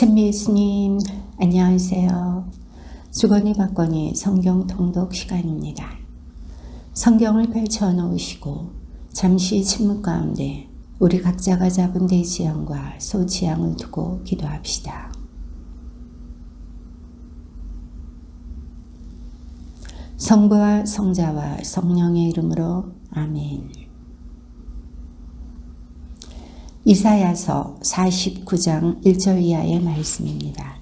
찬미 예수님 안녕하세요. 주거니 받거니 성경 통독 시간입니다. 성경을 펼쳐놓으시고 잠시 침묵 가운데 우리 각자가 잡은 대지향과 소지향을 두고 기도합시다. 성부와 성자와 성령의 이름으로 아멘. 이사야서 49장 1절 이하의 말씀입니다.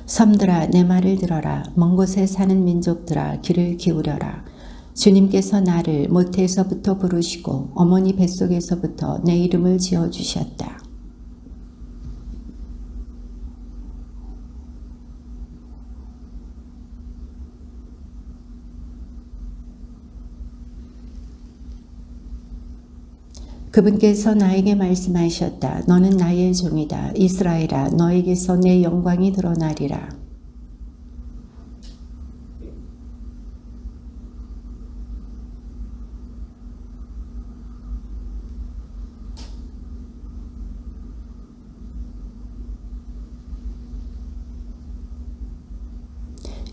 섬들아 내 말을 들어라. 먼 곳에 사는 민족들아 귀를 기울여라. 주님께서 나를 모태에서부터 부르시고 어머니 뱃속에서부터 내 이름을 지어주셨다. 그분께서 나에게 말씀하셨다. 너는 나의 종이다. 이스라엘아 너에게서 내 영광이 드러나리라.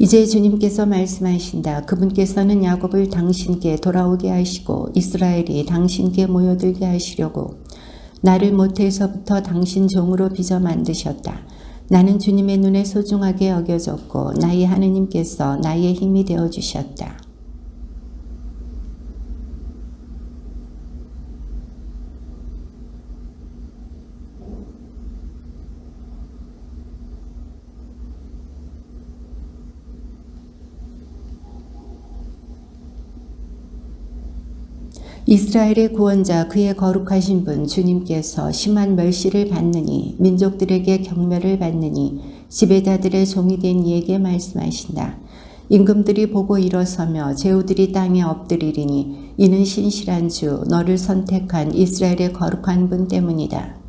이제 주님께서 말씀하신다. 그분께서는 야곱을 당신께 돌아오게 하시고 이스라엘이 당신께 모여들게 하시려고 나를 모태에서부터 당신 종으로 빚어 만드셨다. 나는 주님의 눈에 소중하게 여겨졌고 나의 하느님께서 나의 힘이 되어주셨다. 이스라엘의 구원자 그의 거룩하신 분 주님께서 심한 멸시를 받느니 민족들에게 경멸을 받느니 지배자들의 종이 된 이에게 말씀하신다. 임금들이 보고 일어서며 제후들이 땅에 엎드리리니 이는 신실한 주 너를 선택한 이스라엘의 거룩한 분 때문이다.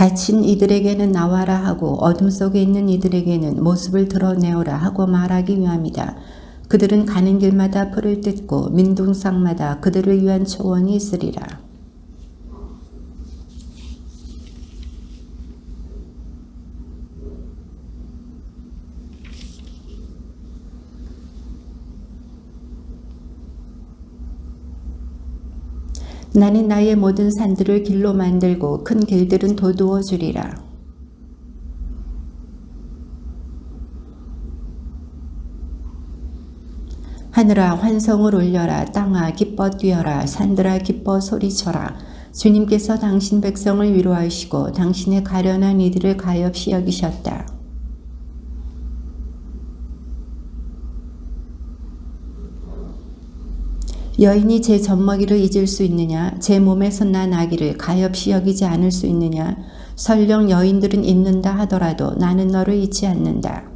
갇힌 이들에게는 나와라 하고 어둠 속에 있는 이들에게는 모습을 드러내오라 하고 말하기 위함이다. 그들은 가는 길마다 풀을 뜯고 민둥상마다 그들을 위한 초원이 있으리라. 나는 나의 모든 산들을 길로 만들고 큰 길들은 도두어 주리라. 하늘아 환성을 올려라. 땅아 기뻐 뛰어라. 산들아 기뻐 소리쳐라. 주님께서 당신 백성을 위로하시고 당신의 가련한 이들을 가엾이 여기셨다. 여인이 제 젖먹이를 잊을 수 있느냐? 제 몸에서 난 아기를 가엾이 여기지 않을 수 있느냐? 설령 여인들은 잊는다 하더라도 나는 너를 잊지 않는다.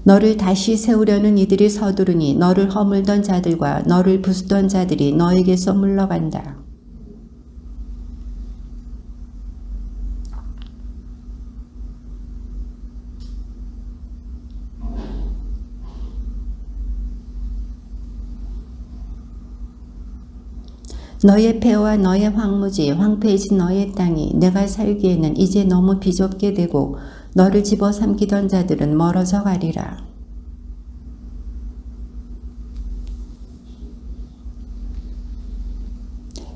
너를 다시 세우려는 이들이 서두르니 너를 허물던 자들과 너를 부수던 자들이 너에게서 물러간다. 너의 폐허와 너의 황무지, 황폐해진 너의 땅이 내가 살기에는 이제 너무 비좁게 되고 너를 집어삼키던 자들은 멀어져 가리라.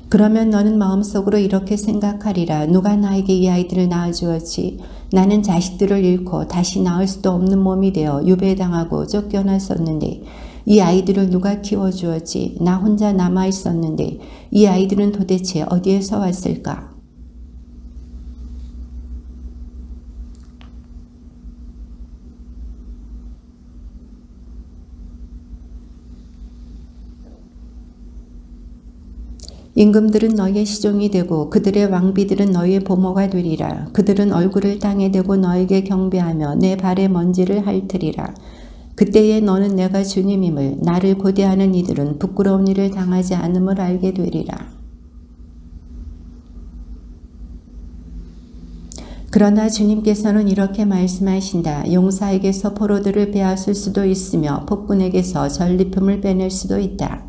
그러면 너는 마음속으로 이렇게 생각하리라. 누가 나에게 이 아이들을 낳아주었지? 나는 자식들을 잃고 다시 낳을 수도 없는 몸이 되어 유배당하고 쫓겨났었는데 이 아이들을 누가 키워주었지? 나 혼자 남아있었는데 이 아이들은 도대체 어디에서 왔을까? 임금들은 너의 시종이 되고 그들의 왕비들은 너의 보모가 되리라. 그들은 얼굴을 땅에 대고 너에게 경배하며 내 발의 먼지를 핥으리라. 그때에 너는 내가 주님임을, 나를 고대하는 이들은 부끄러운 일을 당하지 않음을 알게 되리라. 그러나 주님께서는 이렇게 말씀하신다. 용사에게서 포로들을 빼앗을 수도 있으며 폭군에게서 전리품을 빼낼 수도 있다.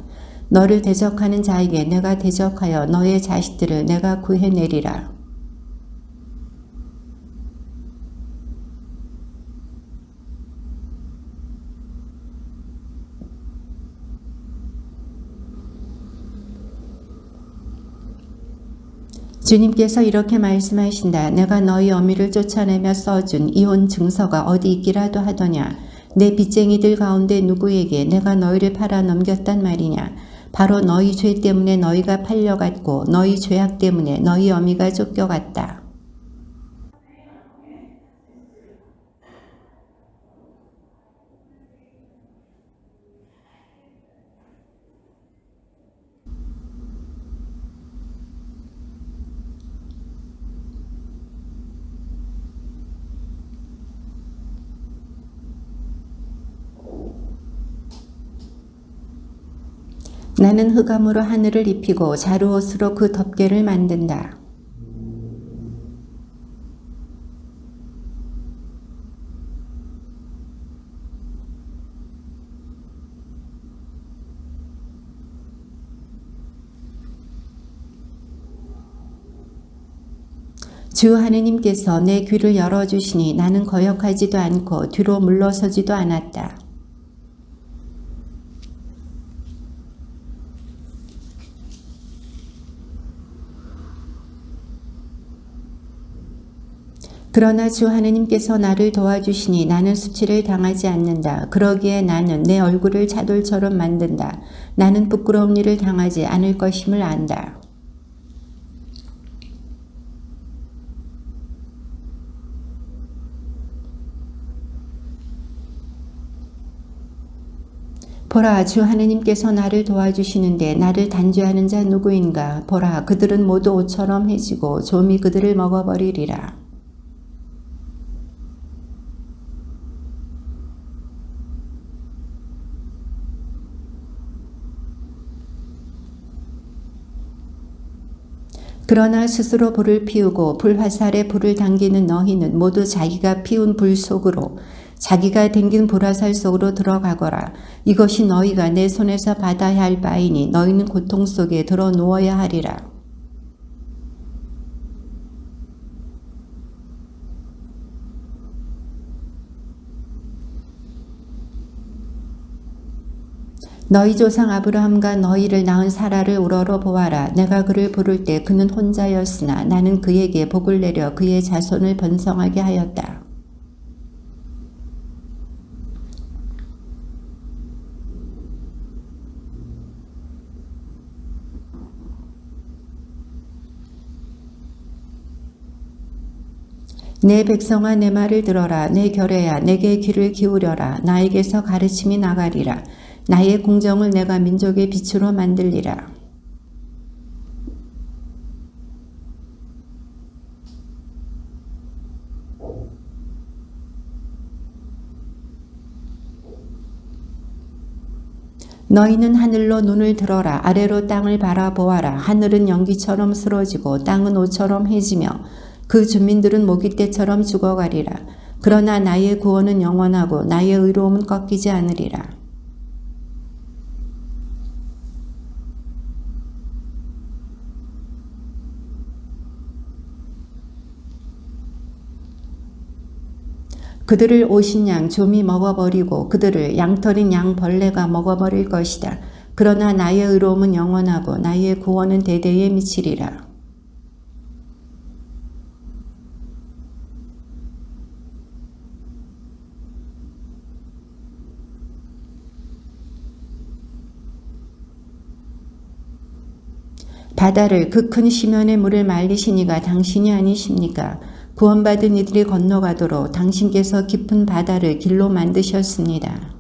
너를 대적하는 자에게 내가 대적하여 너의 자식들을 내가 구해내리라. 주님께서 이렇게 말씀하신다. 내가 너희 어미를 쫓아내며 써준 이혼 증서가 어디 있기라도 하더냐. 내 빚쟁이들 가운데 누구에게 내가 너희를 팔아 넘겼단 말이냐. 바로 너희 죄 때문에 너희가 팔려갔고 너희 죄악 때문에 너희 어미가 쫓겨갔다. 나는 흑암으로 하늘을 입히고 자루옷으로 그 덮개를 만든다. 주 하느님께서 내 귀를 열어주시니 나는 거역하지도 않고 뒤로 물러서지도 않았다. 그러나 주 하느님께서 나를 도와주시니 나는 수치를 당하지 않는다. 그러기에 나는 내 얼굴을 차돌처럼 만든다. 나는 부끄러운 일을 당하지 않을 것임을 안다. 보라, 주 하느님께서 나를 도와주시는데 나를 단죄하는 자 누구인가? 보라, 그들은 모두 옷처럼 해지고 좀이 그들을 먹어버리리라. 그러나 스스로 불을 피우고 불화살에 불을 당기는 너희는 모두 자기가 피운 불 속으로, 자기가 댕긴 불화살 속으로 들어가거라. 이것이 너희가 내 손에서 받아야 할 바이니 너희는 고통 속에 들어 누워야 하리라. 너희 조상 아브라함과 너희를 낳은 사라를 우러러 보아라. 내가 그를 부를 때 그는 혼자였으나 나는 그에게 복을 내려 그의 자손을 번성하게 하였다. 내 백성아, 내 말을 들어라. 내 결혜야, 내게 귀를 기울여라. 나에게서 가르침이 나가리라. 나의 공정을 내가 민족의 빛으로 만들리라. 너희는 하늘로 눈을 들어라. 아래로 땅을 바라보아라. 하늘은 연기처럼 쓰러지고 땅은 옷처럼 해지며 그 주민들은 모기떼처럼 죽어가리라. 그러나 나의 구원은 영원하고 나의 의로움은 꺾이지 않으리라. 그들을 오신 양 좀이 먹어버리고 그들을 양털인 양 벌레가 먹어버릴 것이다. 그러나 나의 의로움은 영원하고 나의 구원은 대대에 미치리라. 바다를 그 큰 시면의 물을 말리시니가 당신이 아니십니까? 구원받은 이들이 건너가도록 당신께서 깊은 바다를 길로 만드셨습니다.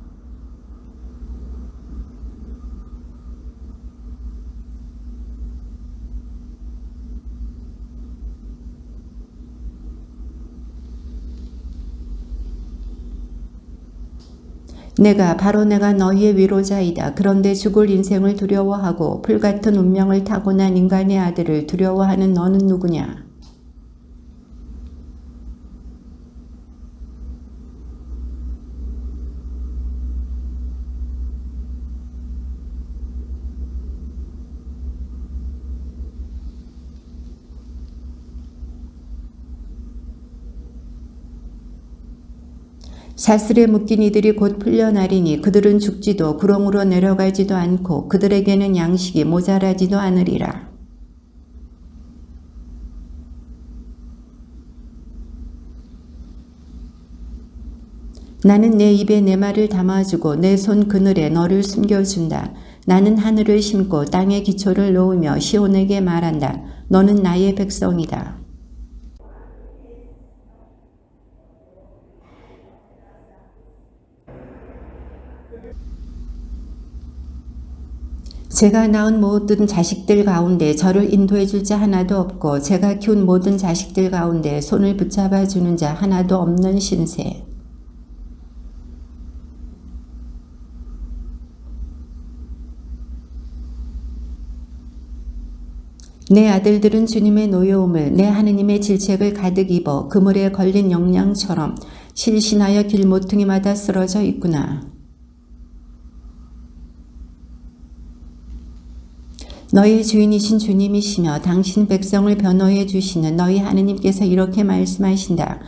바로 내가 너희의 위로자이다. 그런데 죽을 인생을 두려워하고 풀같은 운명을 타고난 인간의 아들을 두려워하는 너는 누구냐? 사슬에 묶인 이들이 곧 풀려나리니 그들은 죽지도 구렁으로 내려가지도 않고 그들에게는 양식이 모자라지도 않으리라. 나는 내 입에 내 말을 담아주고 내 손 그늘에 너를 숨겨준다. 나는 하늘을 심고 땅에 기초를 놓으며 시온에게 말한다. 너는 나의 백성이다. 제가 낳은 모든 자식들 가운데 저를 인도해 줄 자 하나도 없고 제가 키운 모든 자식들 가운데 손을 붙잡아 주는 자 하나도 없는 신세. 내 아들들은 주님의 노여움을 내 하느님의 질책을 가득 입어 그물에 걸린 영양처럼 실신하여 길 모퉁이마다 쓰러져 있구나. 너희 주인이신 주님이시며 당신 백성을 변호해 주시는 너희 하느님께서 이렇게 말씀하신다.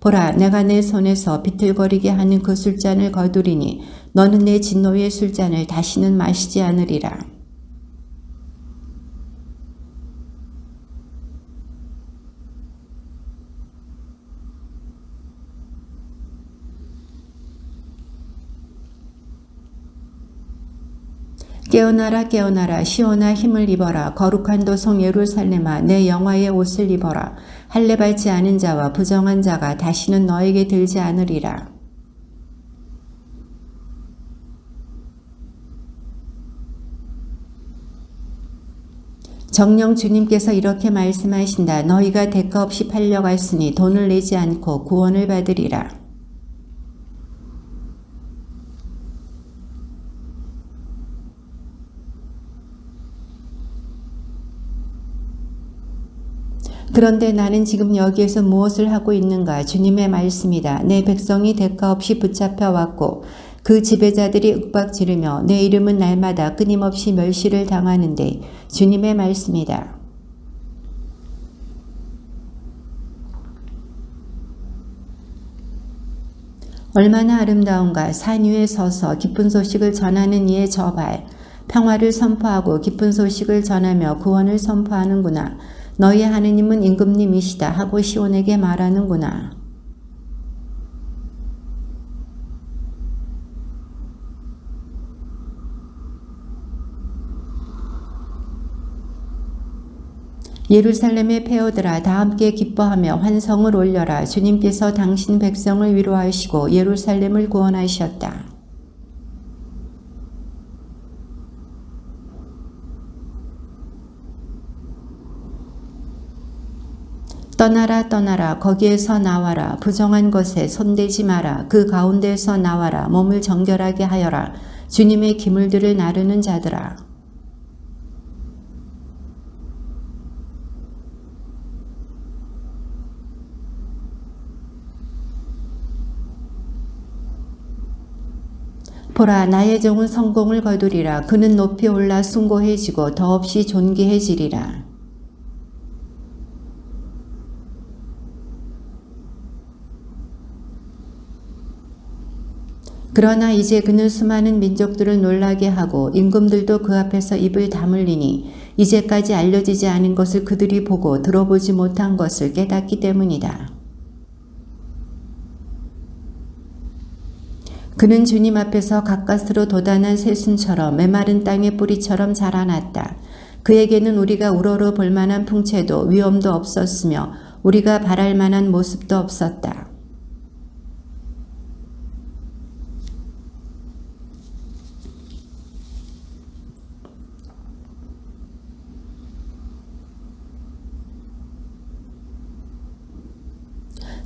보라, 내가 내 손에서 비틀거리게 하는 그 술잔을 거두리니 너는 내 진노의 술잔을 다시는 마시지 않으리라. 깨어나라 깨어나라 시온아 힘을 입어라. 거룩한 도성 예루살렘아 내 영화의 옷을 입어라. 할례 받지 않은 자와 부정한 자가 다시는 너에게 들지 않으리라. 정녕 주님께서 이렇게 말씀하신다. 너희가 대가 없이 팔려갔으니 돈을 내지 않고 구원을 받으리라. 그런데 나는 지금 여기에서 무엇을 하고 있는가? 주님의 말씀이다. 내 백성이 대가 없이 붙잡혀 왔고 그 지배자들이 윽박지르며 내 이름은 날마다 끊임없이 멸시를 당하는데 주님의 말씀이다. 얼마나 아름다운가. 산 위에 서서 기쁜 소식을 전하는 이의 저 발. 평화를 선포하고 기쁜 소식을 전하며 구원을 선포하는구나. 너희 하느님은 임금님이시다 하고 시온에게 말하는구나. 예루살렘의 폐허들아 다 함께 기뻐하며 환성을 올려라. 주님께서 당신 백성을 위로하시고 예루살렘을 구원하셨다. 떠나라 떠나라 거기에서 나와라. 부정한 것에 손대지 마라. 그 가운데에서 나와라. 몸을 정결하게 하여라. 주님의 기물들을 나르는 자들아. 보라, 나의 종은 성공을 거두리라. 그는 높이 올라 숭고해지고 더없이 존귀해지리라. 그러나 이제 그는 수많은 민족들을 놀라게 하고 임금들도 그 앞에서 입을 다물리니 이제까지 알려지지 않은 것을 그들이 보고 들어보지 못한 것을 깨닫기 때문이다. 그는 주님 앞에서 가까스로 돋아난 새순처럼 메마른 땅의 뿌리처럼 자라났다. 그에게는 우리가 우러러 볼 만한 풍채도 위엄도 없었으며 우리가 바랄 만한 모습도 없었다.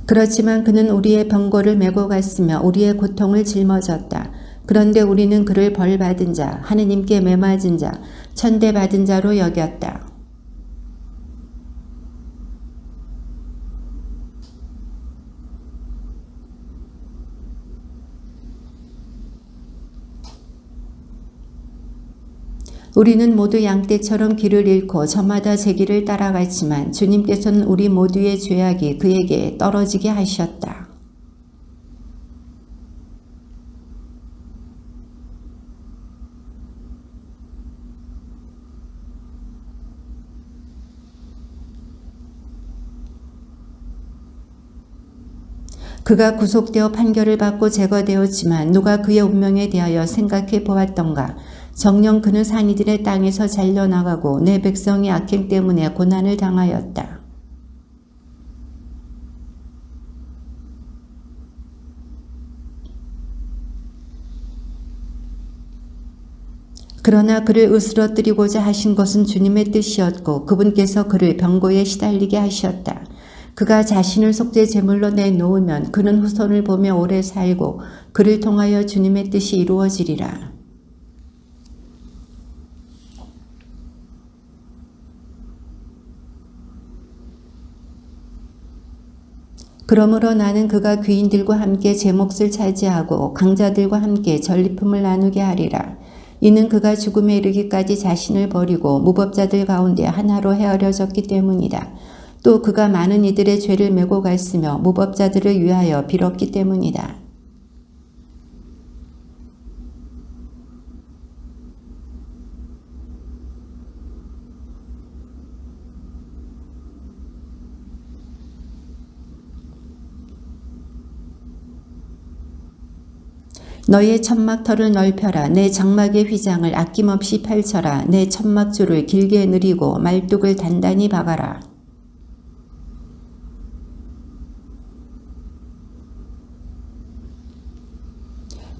그렇지만 그는 우리의 병고를 메고 갔으며 우리의 고통을 짊어졌다. 그런데 우리는 그를 벌받은 자, 하느님께 매맞은 자, 천대받은 자로 여겼다. 우리는 모두 양떼처럼 길을 잃고 저마다 제 길을 따라갔지만 주님께서는 우리 모두의 죄악이 그에게 떨어지게 하셨다. 그가 구속되어 판결을 받고 제거되었지만 누가 그의 운명에 대하여 생각해 보았던가? 정녕 그는 산이들의 땅에서 잘려나가고 내 백성의 악행 때문에 고난을 당하였다. 그러나 그를 으스러뜨리고자 하신 것은 주님의 뜻이었고 그분께서 그를 병고에 시달리게 하셨다. 그가 자신을 속죄 제물로 내놓으면 그는 후손을 보며 오래 살고 그를 통하여 주님의 뜻이 이루어지리라. 그러므로 나는 그가 귀인들과 함께 제 몫을 차지하고 강자들과 함께 전리품을 나누게 하리라. 이는 그가 죽음에 이르기까지 자신을 버리고 무법자들 가운데 하나로 헤아려졌기 때문이다. 또 그가 많은 이들의 죄를 메고 갔으며 무법자들을 위하여 빌었기 때문이다. 너의 천막터를 넓혀라. 내 장막의 휘장을 아낌없이 펼쳐라. 내 천막줄을 길게 늘이고 말뚝을 단단히 박아라.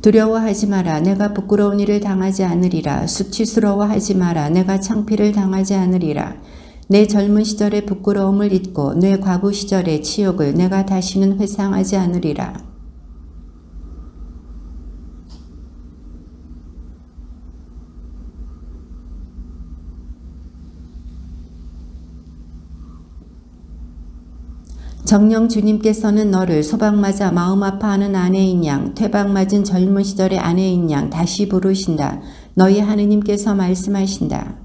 두려워하지 마라. 내가 부끄러운 일을 당하지 않으리라. 수치스러워하지 마라. 내가 창피를 당하지 않으리라. 내 젊은 시절의 부끄러움을 잊고 내 과부 시절의 치욕을 내가 다시는 회상하지 않으리라. 정녕 주님께서는 너를 소박맞아 마음 아파하는 아내인 양, 퇴박맞은 젊은 시절의 아내인 양 다시 부르신다. 너희 하느님께서 말씀하신다.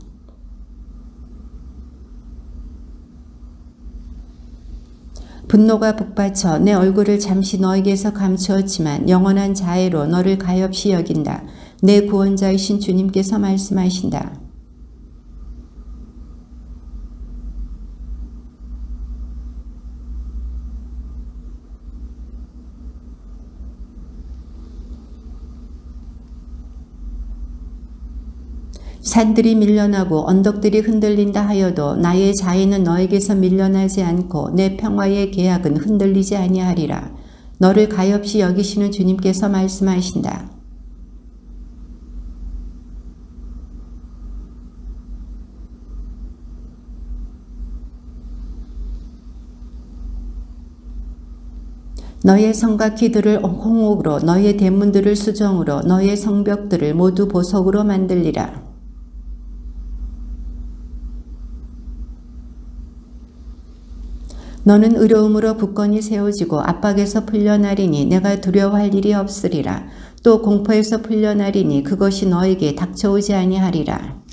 분노가 북받쳐 내 얼굴을 잠시 너에게서 감추었지만 영원한 자애로 너를 가엾이 여긴다. 내 구원자이신 주님께서 말씀하신다. 산들이 밀려나고 언덕들이 흔들린다 하여도 나의 자애는 너에게서 밀려나지 않고 내 평화의 계약은 흔들리지 아니하리라. 너를 가엾이 여기시는 주님께서 말씀하신다. 너의 성과 키들을 홍옥으로 너의 대문들을 수정으로 너의 성벽들을 모두 보석으로 만들리라. 너는 의로움으로 굳건히 세워지고 압박에서 풀려나리니 내가 두려워할 일이 없으리라. 또 공포에서 풀려나리니 그것이 너에게 닥쳐오지 아니하리라.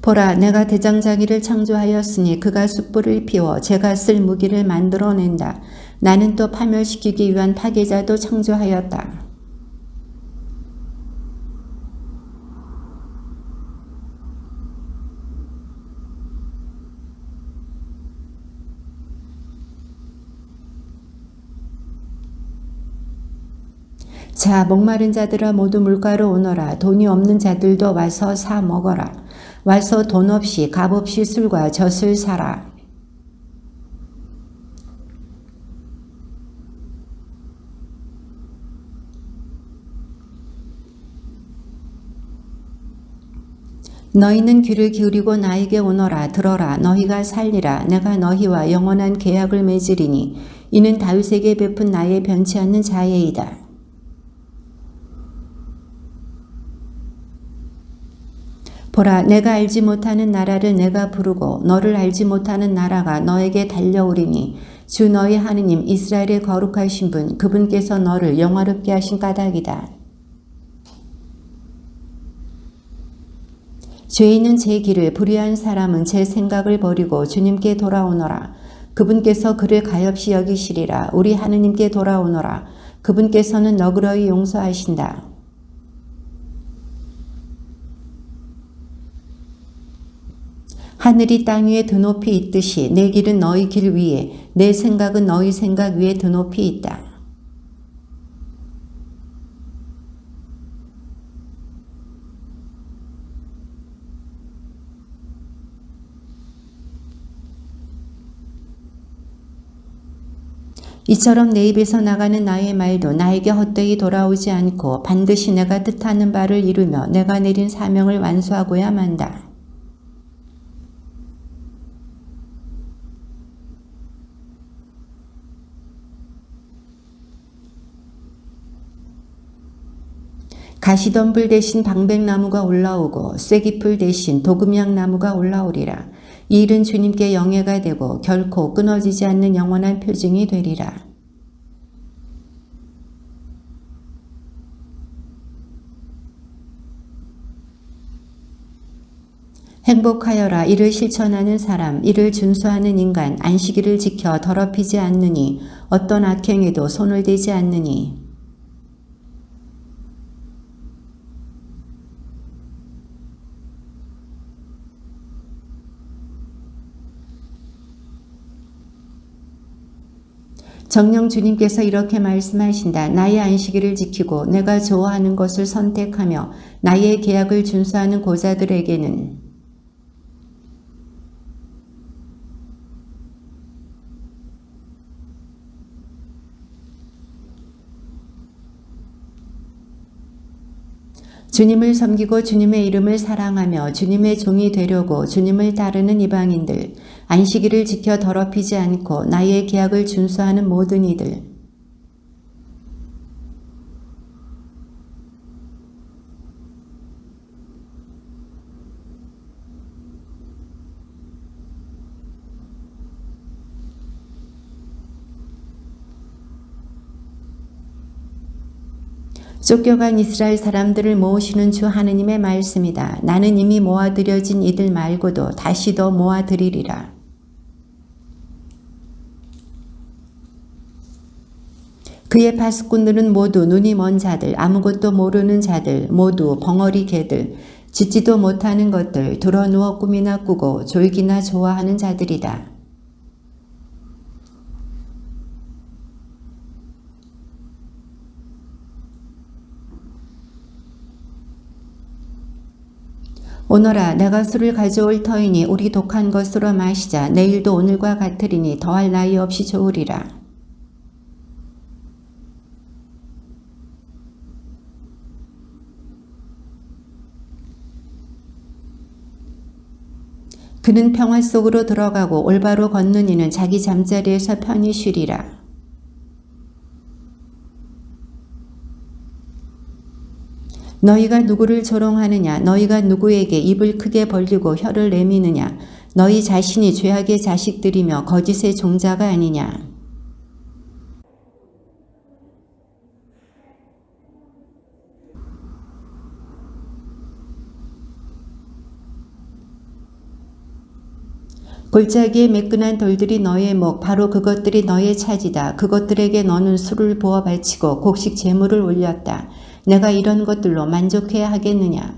보라, 내가 대장자기를 창조하였으니 그가 숯불을 피워 제가 쓸 무기를 만들어낸다. 나는 또 파멸시키기 위한 파괴자도 창조하였다. 자, 목마른 자들아 모두 물가로 오너라. 돈이 없는 자들도 와서 사 먹어라. 와서 돈 없이 값 없이 술과 젖을 사라. 너희는 귀를 기울이고 나에게 오너라. 들어라. 너희가 살리라. 내가 너희와 영원한 계약을 맺으리니 이는 다윗에게 베푼 나의 변치 않는 자애이다. 보라, 내가 알지 못하는 나라를 내가 부르고 너를 알지 못하는 나라가 너에게 달려오리니 주 너희 하느님 이스라엘의 거룩하신 분 그분께서 너를 영화롭게 하신 까닭이다. 죄 있는 제 길을 불의한 사람은 제 생각을 버리고 주님께 돌아오너라. 그분께서 그를 가엾이 여기시리라. 우리 하느님께 돌아오너라. 그분께서는 너그러이 용서하신다. 하늘이 땅 위에 드높이 있듯이 내 길은 너희 길 위에 내 생각은 너희 생각 위에 드높이 있다. 이처럼 내 입에서 나가는 나의 말도 나에게 헛되이 돌아오지 않고 반드시 내가 뜻하는 바를 이루며 내가 내린 사명을 완수하고야 만다. 가시덤불 대신 방백나무가 올라오고 쐐기풀 대신 도금향나무가 올라오리라. 이 일은 주님께 영예가 되고 결코 끊어지지 않는 영원한 표징이 되리라. 행복하여라. 이를 실천하는 사람, 이를 준수하는 인간, 안식일을 지켜 더럽히지 않느니 어떤 악행에도 손을 대지 않느니. 정녕 주님께서 이렇게 말씀하신다. 나의 안식일을 지키고 내가 좋아하는 것을 선택하며 나의 계약을 준수하는 고자들에게는 주님을 섬기고 주님의 이름을 사랑하며 주님의 종이 되려고 주님을 따르는 이방인들, 안식일을 지켜 더럽히지 않고 나의 계약을 준수하는 모든 이들, 쫓겨간 이스라엘 사람들을 모으시는 주 하느님의 말씀이다. 나는 이미 모아들여진 이들 말고도 다시 더 모아드리리라. 그의 파수꾼들은 모두 눈이 먼 자들, 아무것도 모르는 자들, 모두 벙어리 개들, 짖지도 못하는 것들, 드러누워 꿈이나 꾸고 졸기나 좋아하는 자들이다. 오너라, 내가 술을 가져올 터이니 우리 독한 것으로 마시자. 내일도 오늘과 같으리니 더할 나위 없이 좋으리라. 그는 평화 속으로 들어가고 올바로 걷는 이는 자기 잠자리에서 편히 쉬리라. 너희가 누구를 조롱하느냐? 너희가 누구에게 입을 크게 벌리고 혀를 내미느냐? 너희 자신이 죄악의 자식들이며 거짓의 종자가 아니냐? 골짜기에 매끈한 돌들이 너의 목, 바로 그것들이 너의 차지다. 그것들에게 너는 술을 부어 바치고 곡식 제물을 올렸다. 내가 이런 것들로 만족해야 하겠느냐?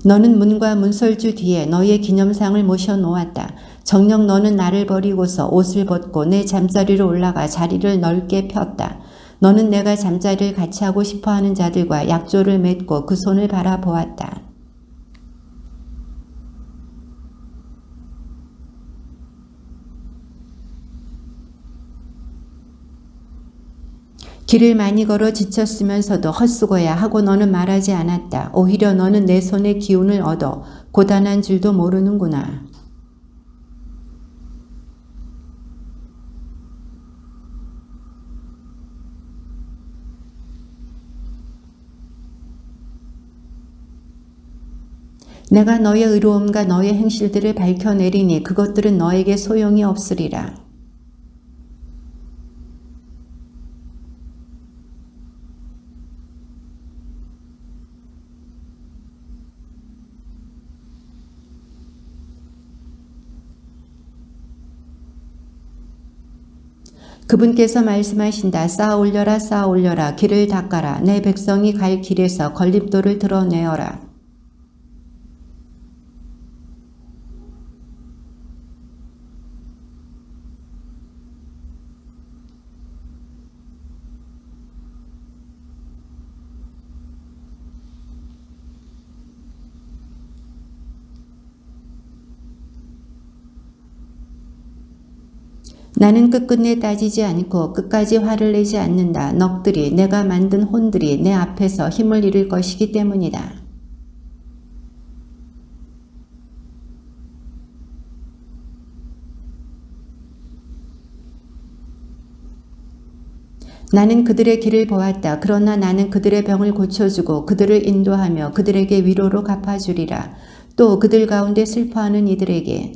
너는 문과 문설주 뒤에 너의 기념상을 모셔놓았다. 정녕 너는 나를 버리고서 옷을 벗고 내 잠자리로 올라가 자리를 넓게 폈다. 너는 내가 잠자리를 같이 하고 싶어하는 자들과 약조를 맺고 그 손을 바라보았다. 길을 많이 걸어 지쳤으면서도 헛수고야 하고 너는 말하지 않았다. 오히려 너는 내 손에 기운을 얻어 고단한 줄도 모르는구나. 내가 너의 의로움과 너의 행실들을 밝혀내리니 그것들은 너에게 소용이 없으리라. 그분께서 말씀하신다. 쌓아 올려라 쌓아 올려라 길을 닦아라. 내 백성이 갈 길에서 걸림돌을 드러내어라. 나는 끝끝내 따지지 않고 끝까지 화를 내지 않는다. 넋들이 내가 만든 혼들이 내 앞에서 힘을 잃을 것이기 때문이다. 나는 그들의 길을 보았다. 그러나 나는 그들의 병을 고쳐주고 그들을 인도하며 그들에게 위로로 갚아주리라. 또 그들 가운데 슬퍼하는 이들에게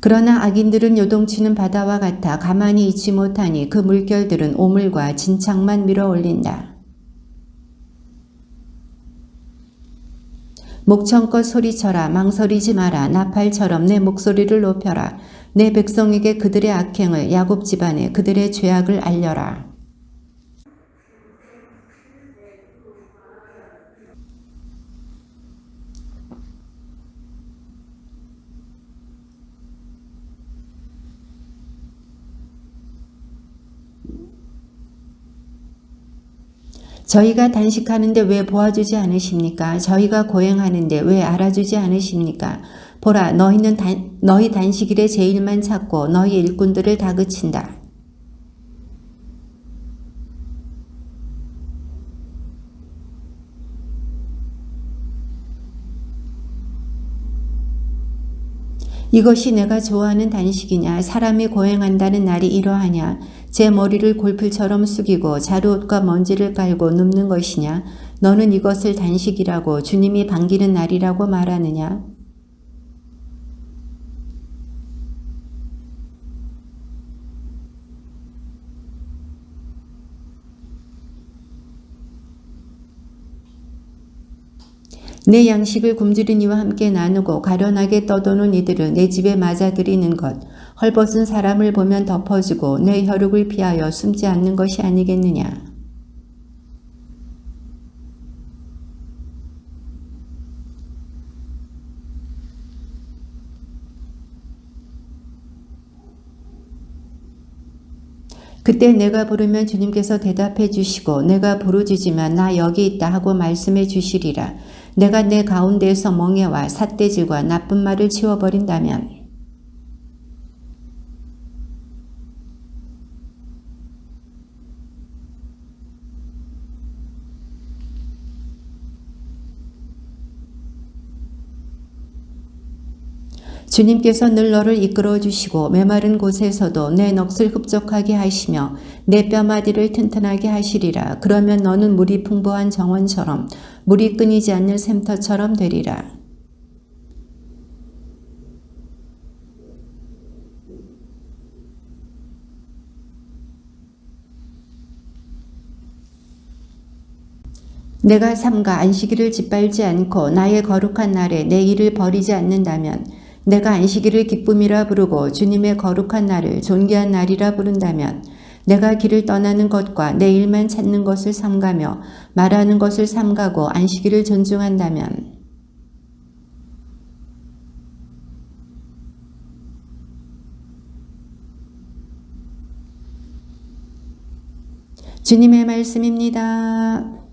그러나 악인들은 요동치는 바다와 같아 가만히 있지 못하니 그 물결들은 오물과 진창만 밀어올린다. 목청껏 소리쳐라. 망설이지 마라. 나팔처럼 내 목소리를 높여라. 내 백성에게 그들의 악행을 야곱 집안에 그들의 죄악을 알려라. 저희가 단식하는데 왜 보아주지 않으십니까? 저희가 고행하는데 왜 알아주지 않으십니까? 보라, 너희 단식일에 제 일만 찾고 너희 일꾼들을 다그친다. 이것이 내가 좋아하는 단식이냐? 사람이 고행한다는 날이 이러하냐? 제 머리를 골풀처럼 숙이고 자루옷과 먼지를 깔고 눕는 것이냐? 너는 이것을 단식이라고 주님이 반기는 날이라고 말하느냐? 내 양식을 굶주린 이와 함께 나누고 가련하게 떠도는 이들은 내 집에 맞아들이는 것, 헐벗은 사람을 보면 덮어주고 내 혈육을 피하여 숨지 않는 것이 아니겠느냐. 그때 내가 부르면 주님께서 대답해 주시고 내가 부르짖으면 나 여기 있다 하고 말씀해 주시리라. 내가 내 가운데에서 멍에와 삿대질과 나쁜 말을 치워버린다면 주님께서 늘 너를 이끌어 주시고 메마른 곳에서도 내 넋을 흡족하게 하시며 내 뼈마디를 튼튼하게 하시리라. 그러면 너는 물이 풍부한 정원처럼 물이 끊이지 않는 샘터처럼 되리라. 내가 삼가 안식일을 짓밟지 않고 나의 거룩한 날에 내 일을 버리지 않는다면 내가 안식일을 기쁨이라 부르고 주님의 거룩한 날을 존귀한 날이라 부른다면 내가 길을 떠나는 것과 내 일만 찾는 것을 삼가며 말하는 것을 삼가고 안식일을 존중한다면 주님의 말씀입니다.